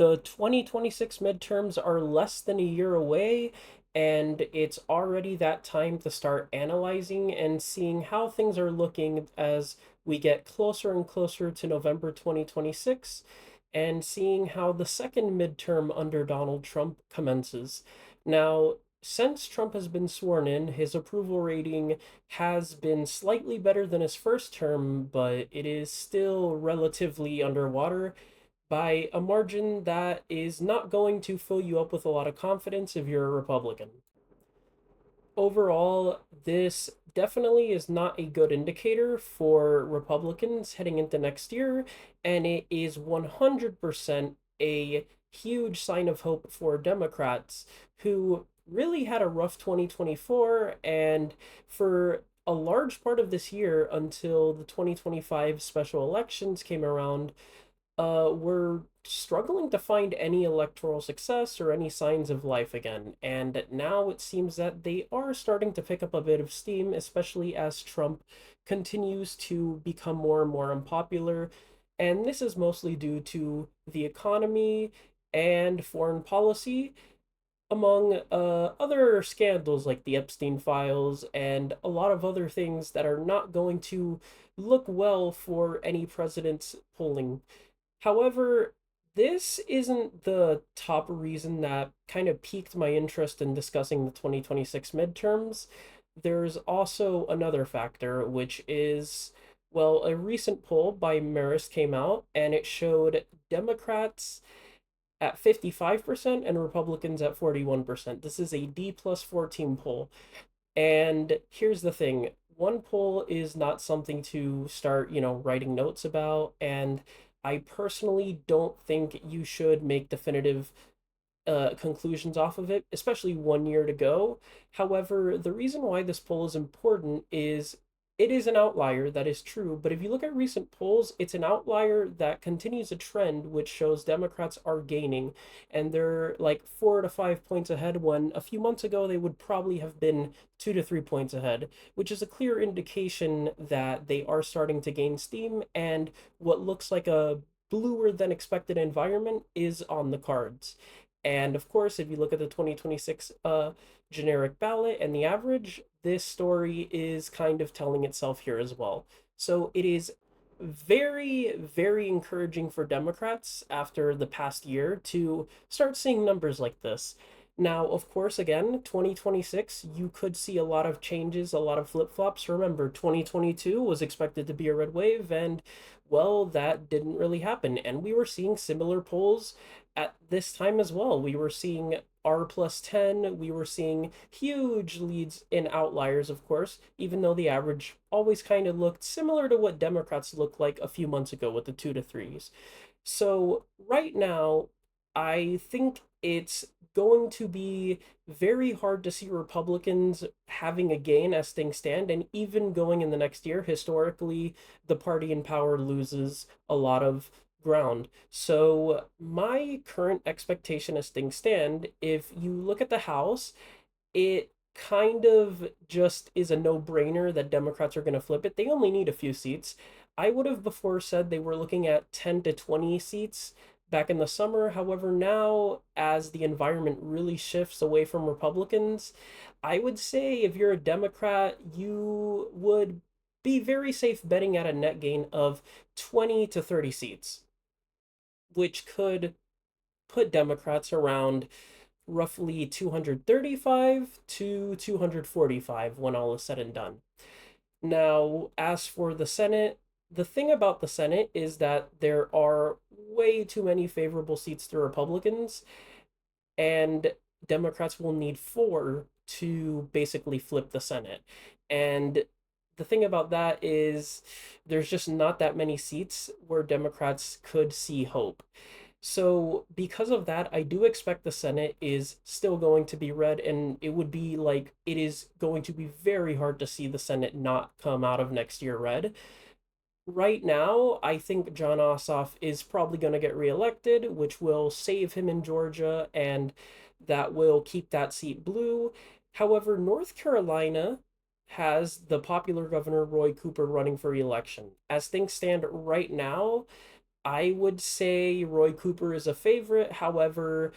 The 2026 midterms are less than a year away, and it's already that time to start analyzing and seeing how things are looking as we get closer and closer to November 2026, and seeing how the second midterm under Donald Trump commences. Now, since Trump has been sworn in, his approval rating has been slightly better than his first term, but it is still relatively underwater by a margin that is not going to fill you up with a lot of confidence if you're a Republican. Overall, this definitely is not a good indicator for Republicans heading into next year, and it is 100% a huge sign of hope for Democrats who really had a rough 2024, and for a large part of this year until the 2025 special elections came around, were struggling to find any electoral success or any signs of life again. And now it seems that they are starting to pick up a bit of steam, especially as Trump continues to become more and more unpopular. And this is mostly due to the economy and foreign policy, among other scandals like the Epstein files and a lot of other things that are not going to look well for any president's polling. However, this isn't the top reason that kind of piqued my interest in discussing the 2026 midterms. There's also another factor, which is, well, a recent poll by Marist came out and it showed Democrats at 55% and Republicans at 41%. This is a D plus 14 poll. And here's the thing, one poll is not something to start, writing notes about. And I personally don't think you should make definitive conclusions off of it, especially 1 year to go. However, the reason why this poll is important is it is an outlier, that is true, but if you look at recent polls, it's an outlier that continues a trend which shows Democrats are gaining, and they're like 4 to 5 points ahead when a few months ago they would probably have been 2 to 3 points ahead, which is a clear indication that they are starting to gain steam, and what looks like a bluer than expected environment is on the cards. And of course, if you look at the 2026 generic ballot and the average, this story is kind of telling itself here as well. So it is very, very encouraging for Democrats after the past year to start seeing numbers like this. Now, of course, again, 2026, you could see a lot of changes, a lot of flip flops. Remember, 2022 was expected to be a red wave, and well, that didn't really happen. And we were seeing similar polls at this time as well. We were seeing R plus 10, we were seeing huge leads in outliers, of course, even though the average always kind of looked similar to what Democrats looked like a few months ago with the 2 to 3s. So, right now, I think it's going to be very hard to see Republicans having a gain as things stand, and even going in the next year. Historically, the party in power loses a lot of ground. So, my current expectation as things stand, if you look at the House, it kind of just is a no-brainer that Democrats are going to flip it. They only need a few seats. I would have before said they were looking at 10 to 20 seats back in the summer. However, now as the environment really shifts away from Republicans, I would say if you're a Democrat, you would be very safe betting at a net gain of 20 to 30 seats, which could put Democrats around roughly 235 to 245 when all is said and done. Now, as for the Senate, the thing about the Senate is that there are way too many favorable seats to Republicans, and Democrats will need four to basically flip the Senate. And the thing about that is there's just not that many seats where Democrats could see hope. So, because of that, I do expect the Senate is still going to be red, and it would be like it is going to be very hard to see the Senate not come out of next year red. Right now, I think John Ossoff is probably going to get reelected, which will save him in Georgia, and that will keep that seat blue. However, North Carolina has the popular governor Roy Cooper running for reelection. As things stand right now, I would say Roy Cooper is a favorite. However,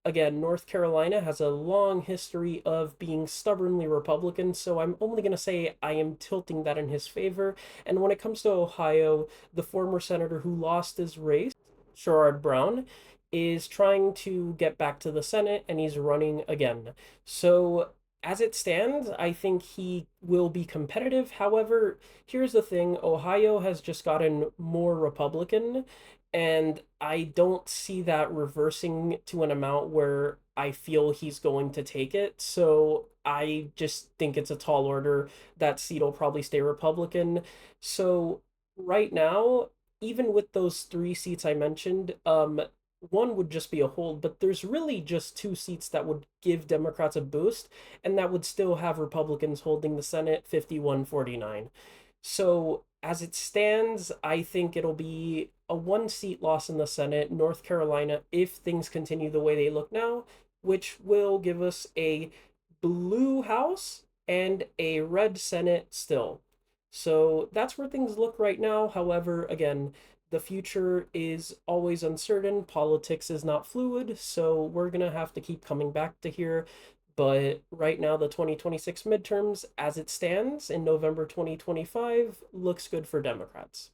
again, North Carolina has a long history of being stubbornly Republican, so I'm only going to say I am tilting that in his favor. And when it comes to Ohio, the former senator who lost his race, Sherrod Brown, is trying to get back to the Senate and he's running again. So, as it stands, I think he will be competitive. However, here's the thing: Ohio has just gotten more Republican, and I don't see that reversing to an amount where I feel he's going to take it. So I just think it's a tall order. That seat will probably stay Republican. So right now, even with those three seats I mentioned, one would just be a hold, but there's really just two seats that would give Democrats a boost, and that would still have Republicans holding the Senate 51-49. So, as it stands, I think it'll be a one seat loss in the Senate, North Carolina, if things continue the way they look now, which will give us a blue House and a red Senate still. So that's where things look right now. However, again, the future is always uncertain. Politics is not fluid. So we're going to have to keep coming back to here. But right now, the 2026 midterms, as it stands in November 2025, looks good for Democrats.